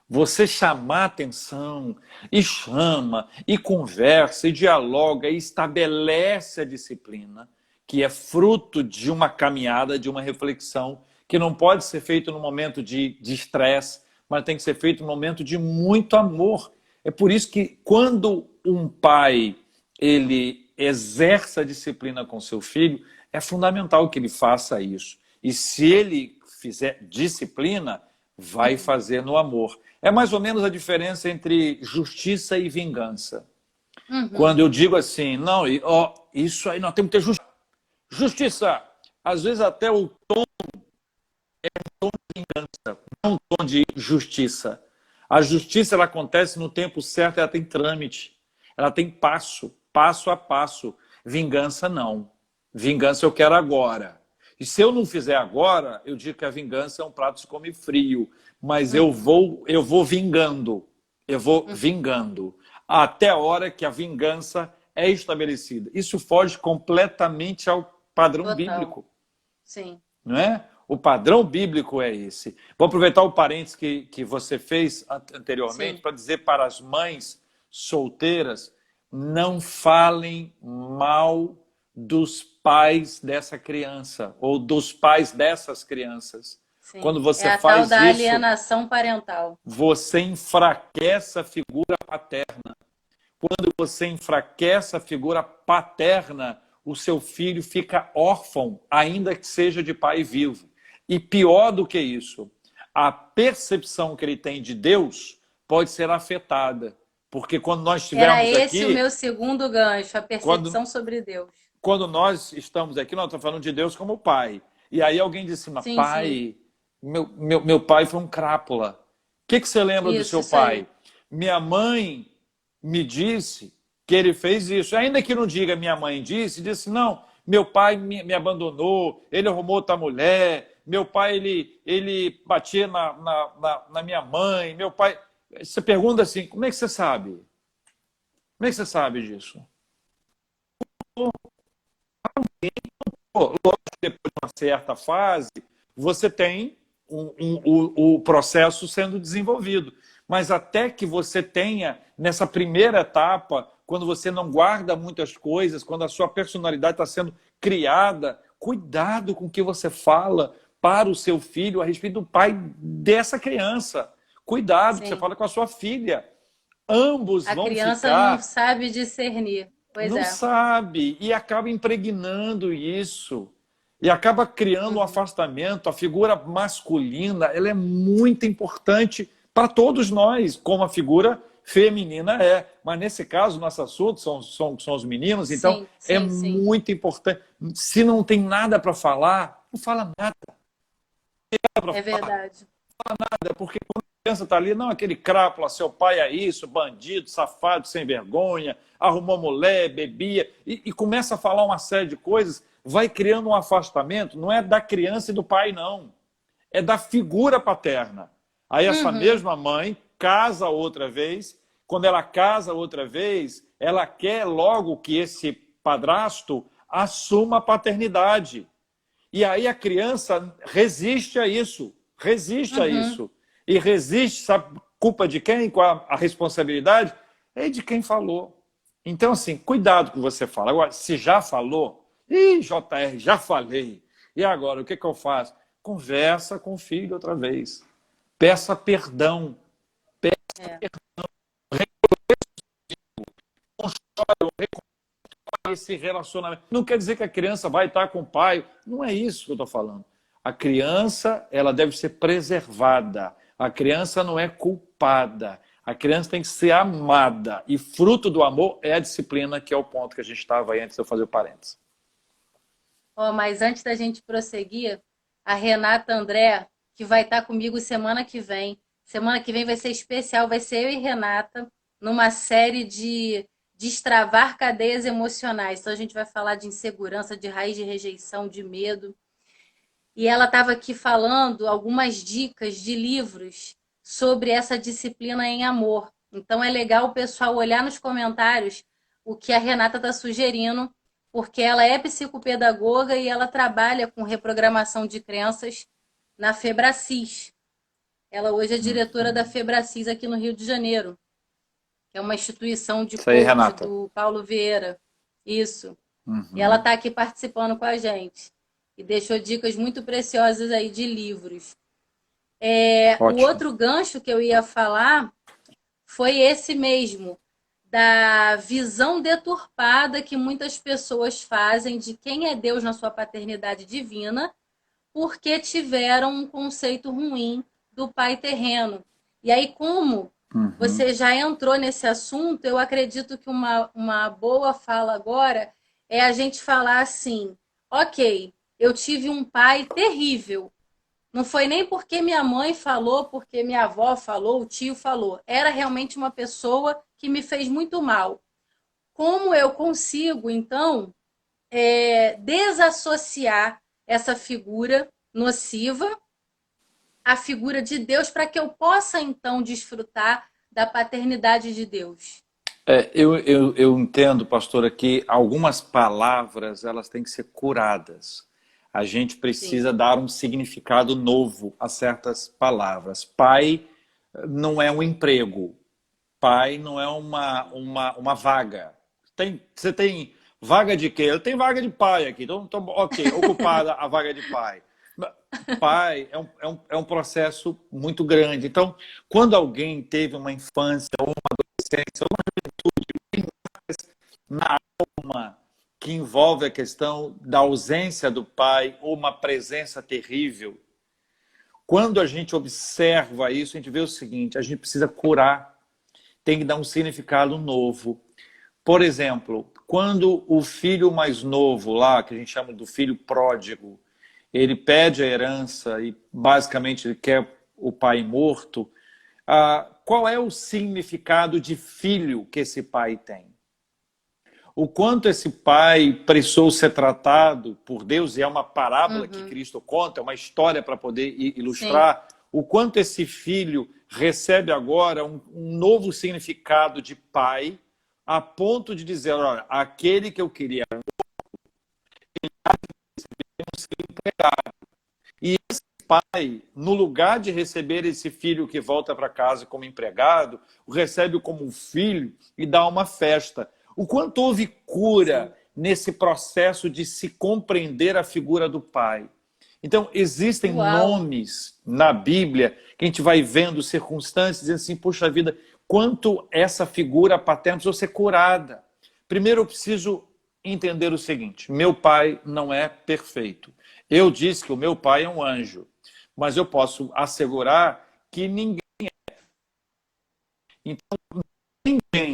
Você chamar atenção, e chama, e conversa, e dialoga, e estabelece a disciplina, que é fruto de uma caminhada, de uma reflexão, que não pode ser feito no momento de estresse, mas tem que ser feito no momento de muito amor. É por isso que quando um pai ele exerce a disciplina com seu filho, é fundamental que ele faça isso. E se ele fizer disciplina, vai fazer no amor. É mais ou menos a diferença entre justiça e vingança. Quando eu digo assim, não, isso aí nós temos que ter justiça. Às vezes até o tom de vingança, não o tom de justiça. A justiça ela acontece no tempo certo, ela tem trâmite, ela tem passo a passo. Vingança não. Vingança eu quero agora. E se eu não fizer agora, eu digo que a vingança é um prato que se come frio. Mas eu vou vingando. Eu vou vingando. Até a hora que a vingança é estabelecida. Isso foge completamente ao padrão Total. bíblico. Sim. Não é? O padrão bíblico é esse. Vou aproveitar o parênteses que você fez anteriormente para dizer para as mães solteiras, não falem mal dos pais dessa criança ou dos pais dessas crianças. Sim. Quando você é a faz tal da isso, alienação parental. você enfraquece a figura paterna. Quando você enfraquece a figura paterna, o seu filho fica órfão, ainda que seja de pai vivo. E pior do que isso, a percepção que ele tem de Deus pode ser afetada. Porque quando nós estivermos Era aqui... esse o meu segundo gancho, a percepção sobre Deus. Quando nós estamos aqui, nós estamos falando de Deus como pai. E aí alguém disse, mas Sim, pai, sim. meu pai foi um crápula. O que você lembra do seu pai? Aí. Minha mãe me disse que ele fez isso. Ainda que não diga minha mãe disse, não, meu pai me abandonou, ele arrumou outra mulher, meu pai ele batia na minha mãe, meu pai... Você pergunta assim, como é que você sabe? Como é que você sabe disso? Lógico que depois de uma certa fase, você tem o processo sendo desenvolvido. Mas até que você tenha, nessa primeira etapa, quando você não guarda muitas coisas, quando a sua personalidade está sendo criada, cuidado com o que você fala para o seu filho a respeito do pai dessa criança. Cuidado que você fala com a sua filha. Ambos vão ficar... A criança não sabe discernir. Não sabe, e acaba impregnando isso, e acaba criando um afastamento. A figura masculina ela é muito importante para todos nós, como a figura feminina é. Mas nesse caso, nosso assunto são os meninos, então muito importante. Se não tem nada para falar, não fala nada. É verdade. Não fala nada, porque quando a criança está ali, não, aquele crápula, seu pai é isso, bandido, safado, sem vergonha, arrumou mulher, bebia, e começa a falar uma série de coisas, vai criando um afastamento, não é da criança e do pai, não. É da figura paterna. Aí essa mesma mãe casa outra vez, quando ela casa outra vez, ela quer logo que esse padrasto assuma a paternidade. E aí a criança resiste a isso, e resiste, sabe Culpa de quem? Qual a responsabilidade? É de quem falou. Então, assim, cuidado com o que você fala. Agora, se já falou, JR, já falei. E agora, o que eu faço? Conversa com o filho outra vez. Peça perdão. É. Esse relacionamento. Não quer dizer que a criança vai estar com o pai. Não é isso que eu estou falando. A criança, ela deve ser preservada. A criança não é culpada. A criança tem que ser amada. E fruto do amor é a disciplina, que é o ponto que a gente estava aí antes de eu fazer o parênteses. Mas antes da gente prosseguir, a Renata André, que vai estar comigo semana que vem. Semana que vem vai ser especial, vai ser eu e Renata, numa série de destravar cadeias emocionais. Então a gente vai falar de insegurança, de raiz de rejeição, de medo. E ela estava aqui falando algumas dicas de livros sobre essa disciplina em amor. Então é legal o pessoal olhar nos comentários o que a Renata está sugerindo, porque ela é psicopedagoga e ela trabalha com reprogramação de crenças na Febracis. Ela hoje é diretora da Febracis aqui no Rio de Janeiro, que é uma instituição de Isso aí, coach Renata. do Paulo Vieira. Isso. E ela está aqui participando com a gente. E deixou dicas muito preciosas aí de livros. O outro gancho que eu ia falar foi esse mesmo, da visão deturpada que muitas pessoas fazem de quem é Deus na sua paternidade divina, porque tiveram um conceito ruim do pai terreno. E aí, como você já entrou nesse assunto, eu acredito que uma boa fala agora é a gente falar assim, ok, eu tive um pai terrível. Não foi nem porque minha mãe falou, porque minha avó falou, o tio falou. Era realmente uma pessoa que me fez muito mal. Como eu consigo, então, desassociar essa figura nociva à figura de Deus para que eu possa, então, desfrutar da paternidade de Deus? Eu entendo, pastora, que algumas palavras elas têm que ser curadas. A gente precisa Sim. dar um significado novo a certas palavras. Pai não é um emprego. Pai não é uma vaga. Você tem vaga de quê? Eu tenho vaga de pai aqui. Então, ok, ocupada a vaga de pai. Pai é um processo muito grande. Então, quando alguém teve uma infância, ou uma adolescência, ou na alma que envolve a questão da ausência do pai ou uma presença terrível, quando a gente observa isso, a gente vê o seguinte, a gente precisa curar, tem que dar um significado novo. Por exemplo, quando o filho mais novo lá, que a gente chama do filho pródigo, ele pede a herança e basicamente ele quer o pai morto, qual é o significado de filho que esse pai tem? O quanto esse pai precisou ser tratado por Deus, e é uma parábola que Cristo conta, é uma história para poder ilustrar, sim, o quanto esse filho recebe agora um novo significado de pai, a ponto de dizer, olha, aquele que eu queria ser empregado. E esse pai, no lugar de receber esse filho que volta para casa como empregado, o recebe como um filho e dá uma festa. O quanto houve cura, sim, nesse processo de se compreender a figura do pai. Então, existem nomes na Bíblia que a gente vai vendo circunstâncias dizendo assim, puxa vida, quanto essa figura paterna precisou ser curada. Primeiro, eu preciso entender o seguinte, meu pai não é perfeito. Eu disse que o meu pai é um anjo, mas eu posso assegurar que ninguém é. Então, ninguém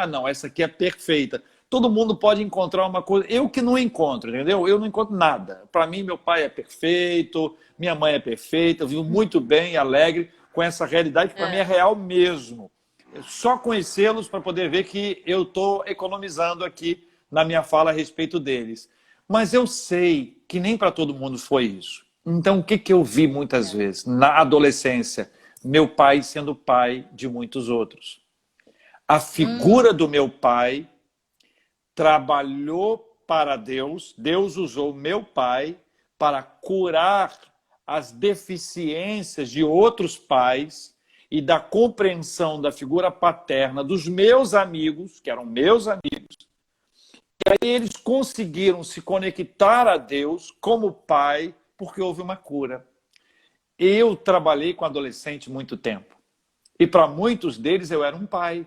não, essa aqui é perfeita. Todo mundo pode encontrar uma coisa. Eu que não encontro, entendeu? Eu não encontro nada. Para mim, meu pai é perfeito, minha mãe é perfeita, eu vivo muito bem, alegre com essa realidade que para mim é real mesmo. Só conhecê-los para poder ver que eu estou economizando aqui na minha fala a respeito deles. Mas eu sei que nem para todo mundo foi isso. Então, o que eu vi muitas vezes? Na adolescência, meu pai sendo pai de muitos outros. A figura do meu pai trabalhou para Deus, Deus usou meu pai para curar as deficiências de outros pais e da compreensão da figura paterna dos meus amigos, que eram meus amigos. E aí eles conseguiram se conectar a Deus como pai, porque houve uma cura. Eu trabalhei com adolescente muito tempo. E para muitos deles eu era um pai.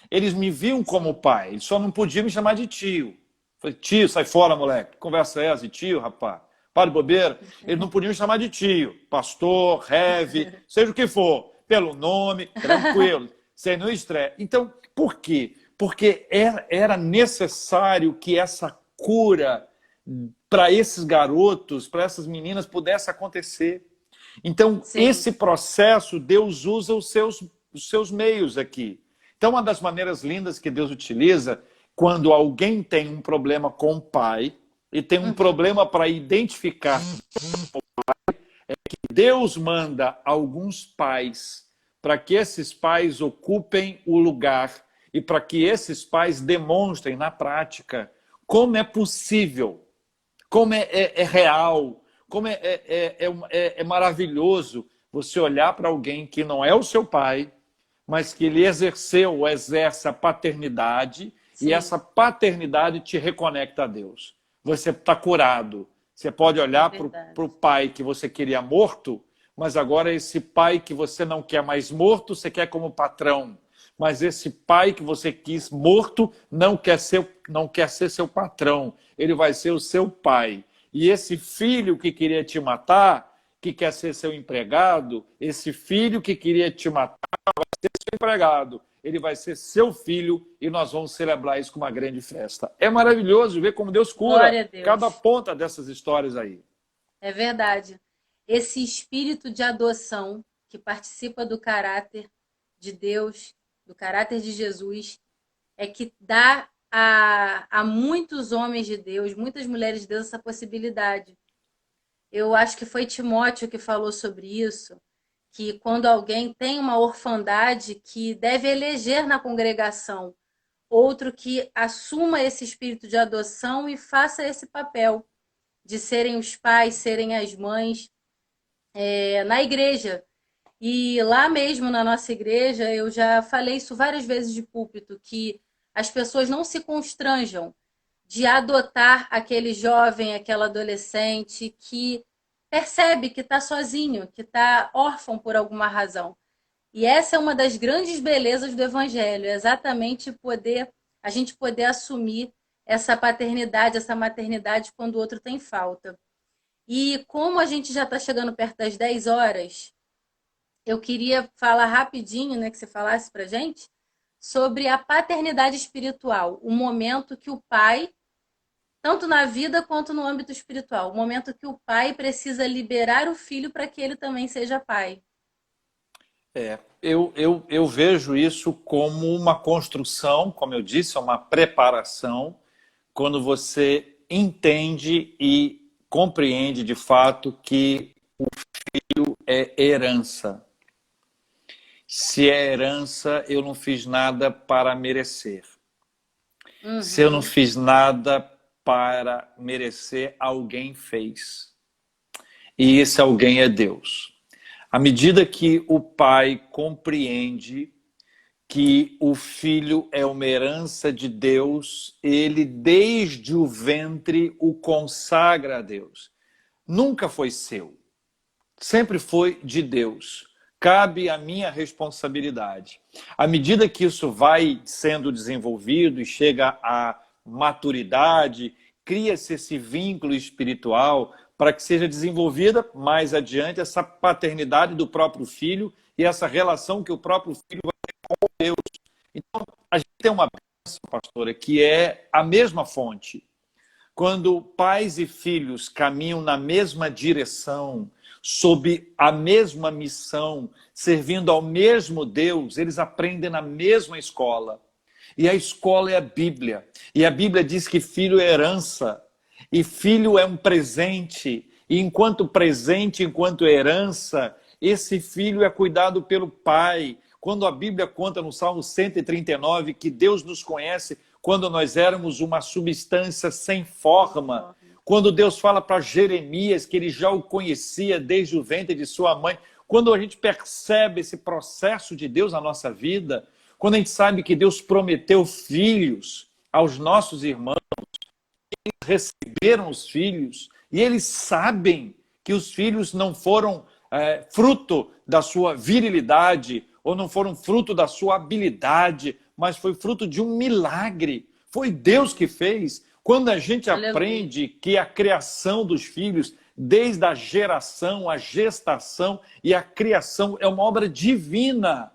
Eles me viam como pai, eles só não podiam me chamar de tio. Falei, tio, sai fora, moleque. Que conversa é essa de tio, rapaz? Para de bobeira. Eles não podiam me chamar de tio. Pastor, rev, seja o que for. Pelo nome, tranquilo. Sem nenhum estresse. Então, por quê? Porque era necessário que essa cura para esses garotos, para essas meninas, pudesse acontecer. Então, sim, esse processo, Deus usa os seus meios aqui. Então, uma das maneiras lindas que Deus utiliza, quando alguém tem um problema com o pai e tem um problema para identificar o pai, é que Deus manda alguns pais para que esses pais ocupem o lugar e para que esses pais demonstrem na prática como é possível, como é real, como é maravilhoso você olhar para alguém que não é o seu pai, mas que ele exerceu ou exerce a paternidade. Sim. E essa paternidade te reconecta a Deus. Você está curado. Você pode olhar para o pai que você queria morto, mas agora esse pai que você não quer mais morto, você quer como patrão. Mas esse pai que você quis morto não quer ser seu patrão. Ele vai ser o seu pai. E esse filho que queria te matar, que quer ser seu empregado, esse filho que queria te matar vai ser seu empregado. Ele vai ser seu filho e nós vamos celebrar isso com uma grande festa. É maravilhoso ver como Deus cura cada ponta dessas histórias aí. É verdade. Esse espírito de adoção que participa do caráter de Deus, do caráter de Jesus, é que dá a muitos homens de Deus, muitas mulheres de Deus, essa possibilidade. Eu acho que foi Timóteo que falou sobre isso, que quando alguém tem uma orfandade, que deve eleger na congregação outro que assuma esse espírito de adoção e faça esse papel de serem os pais, serem as mães na igreja. E lá mesmo na nossa igreja, eu já falei isso várias vezes de púlpito, que as pessoas não se constranjam de adotar aquele jovem, aquela adolescente que percebe que está sozinho, que está órfão por alguma razão. E essa é uma das grandes belezas do Evangelho, é exatamente a gente poder assumir essa paternidade, essa maternidade quando o outro tem falta. E como a gente já está chegando perto das 10 horas, eu queria falar rapidinho, né, que você falasse para a gente, sobre a paternidade espiritual, o momento que o pai, tanto na vida quanto no âmbito espiritual, o momento que o pai precisa liberar o filho para que ele também seja pai. Eu vejo isso como uma construção, como eu disse, uma preparação, quando você entende e compreende de fato que o filho é herança. Se é herança, eu não fiz nada para merecer. Uhum. Se eu não fiz nada para merecer, alguém fez. E esse alguém é Deus. À medida que o pai compreende que o filho é uma herança de Deus, ele desde o ventre o consagra a Deus. Nunca foi seu, sempre foi de Deus. Cabe a minha responsabilidade. À medida que isso vai sendo desenvolvido e chega à maturidade, cria-se esse vínculo espiritual para que seja desenvolvida mais adiante essa paternidade do próprio filho e essa relação que o próprio filho vai ter com Deus. Então, a gente tem uma bênção, pastora, que é a mesma fonte. Quando pais e filhos caminham na mesma direção, sob a mesma missão, servindo ao mesmo Deus, eles aprendem na mesma escola. E a escola é a Bíblia. E a Bíblia diz que filho é herança. E filho é um presente. E enquanto presente, enquanto herança, esse filho é cuidado pelo pai. Quando a Bíblia conta no Salmo 139 que Deus nos conhece quando nós éramos uma substância sem forma, Quando Deus fala para Jeremias que ele já o conhecia desde o ventre de sua mãe. Quando a gente percebe esse processo de Deus na nossa vida, quando a gente sabe que Deus prometeu filhos aos nossos irmãos, eles receberam os filhos, e eles sabem que os filhos não foram fruto da sua virilidade, ou não foram fruto da sua habilidade, mas foi fruto de um milagre. Foi Deus que fez. Quando a gente aprende que a criação dos filhos, desde a geração, a gestação e a criação, é uma obra divina,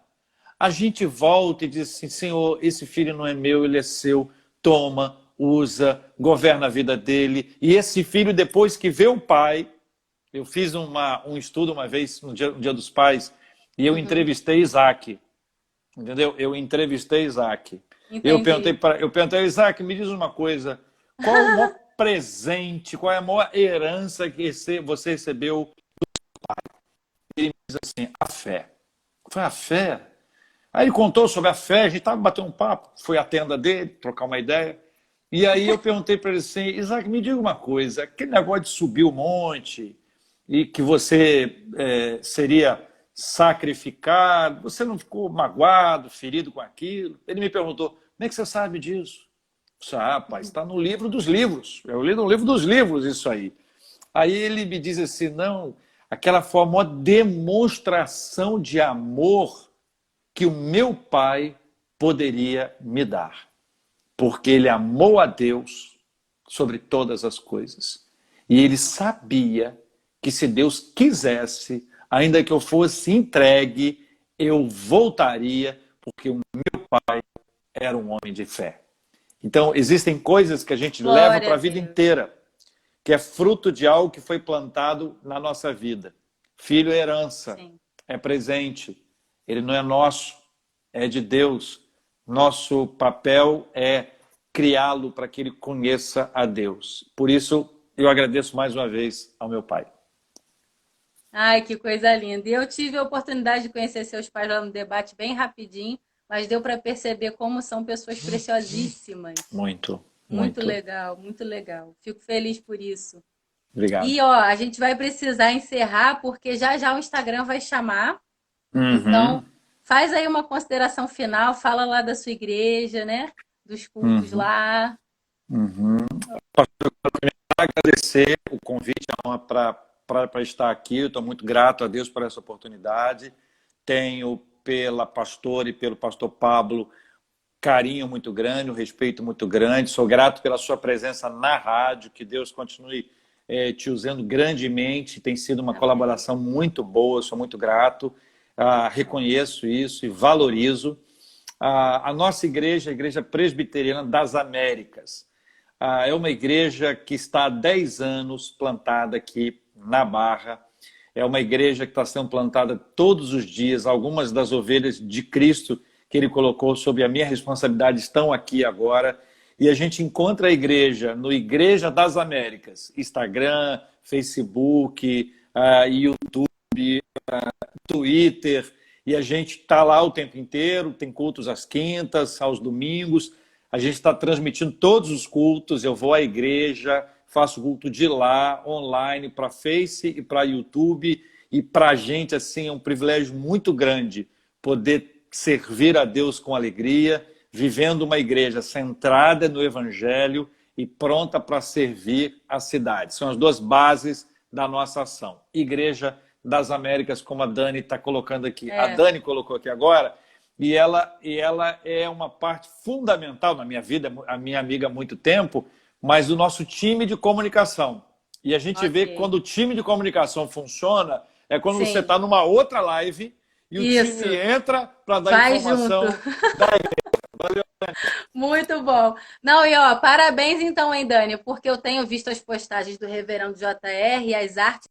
a gente volta e diz assim: Senhor, esse filho não é meu, ele é seu, toma, usa, governa a vida dele. E esse filho, depois que vê o pai, eu fiz um estudo uma vez, no dia dos Pais, e eu entrevistei Isaac, entendeu? Eu entrevistei Isaac. Eu perguntei, Isaac, me diz uma coisa, qual o maior presente, qual é a maior herança que você recebeu do pai? Ele me diz assim: a fé. Foi a fé? Aí ele contou sobre a fé, a gente estava batendo um papo, fui à tenda dele, trocar uma ideia, e aí eu perguntei para ele assim: Isaac, me diga uma coisa, aquele negócio de subir o monte, e que você seria sacrificado, você não ficou magoado, ferido com aquilo? Ele me perguntou: como é que você sabe disso? Eu disse: rapaz, está no livro dos livros, eu li no livro dos livros isso aí. Aí ele me diz assim: não, aquela foi a maior demonstração de amor que o meu pai poderia me dar, porque ele amou a Deus sobre todas as coisas. E ele sabia que se Deus quisesse, ainda que eu fosse entregue, eu voltaria, porque o meu pai era um homem de fé. Então, existem coisas que a gente leva para a vida inteira, que é fruto de algo que foi plantado na nossa vida. Filho é herança, é presente. Ele não é nosso, é de Deus. Nosso papel é criá-lo para que ele conheça a Deus. Por isso, eu agradeço mais uma vez ao meu pai. Ai, que coisa linda. E eu tive a oportunidade de conhecer seus pais lá no debate bem rapidinho, mas deu para perceber como são pessoas preciosíssimas. Muito. Muito legal, muito legal. Fico feliz por isso. Obrigado. E, ó, a gente vai precisar encerrar, porque já já o Instagram vai chamar. Então, faz aí uma consideração final, fala lá da sua igreja, né? Dos cultos lá. Pastor, eu quero agradecer o convite para estar aqui. Eu estou muito grato a Deus por essa oportunidade. Tenho pela pastora e pelo pastor Pablo carinho muito grande, um respeito muito grande. Sou grato pela sua presença na rádio, que Deus continue te usando grandemente. Tem sido uma colaboração muito boa, sou muito grato. Reconheço isso e valorizo. A nossa igreja, a Igreja Presbiteriana das Américas, é uma igreja que está há 10 anos plantada aqui na Barra. É uma igreja que está sendo plantada todos os dias. Algumas das ovelhas de Cristo que ele colocou sob a minha responsabilidade estão aqui agora. E a gente encontra a igreja no Igreja das Américas, Instagram, Facebook, YouTube, Twitter, e a gente está lá o tempo inteiro, tem cultos às quintas, aos domingos, a gente está transmitindo todos os cultos, eu vou à igreja, faço culto de lá, online, para Face e para YouTube, e para a gente assim, é um privilégio muito grande poder servir a Deus com alegria, vivendo uma igreja centrada no Evangelho e pronta para servir a cidade. São as duas bases da nossa ação. Igreja das Américas, como a Dani está colocando aqui. A Dani colocou aqui agora, e ela é uma parte fundamental na minha vida, a minha amiga há muito tempo, mas do nosso time de comunicação. E a gente vê que quando o time de comunicação funciona, é quando você está numa outra live e o time entra para dar informação da igreja. Valeu, Dani. Muito bom. Não, e ó, parabéns então, hein, Dani, porque eu tenho visto as postagens do Reverendo JR e as artes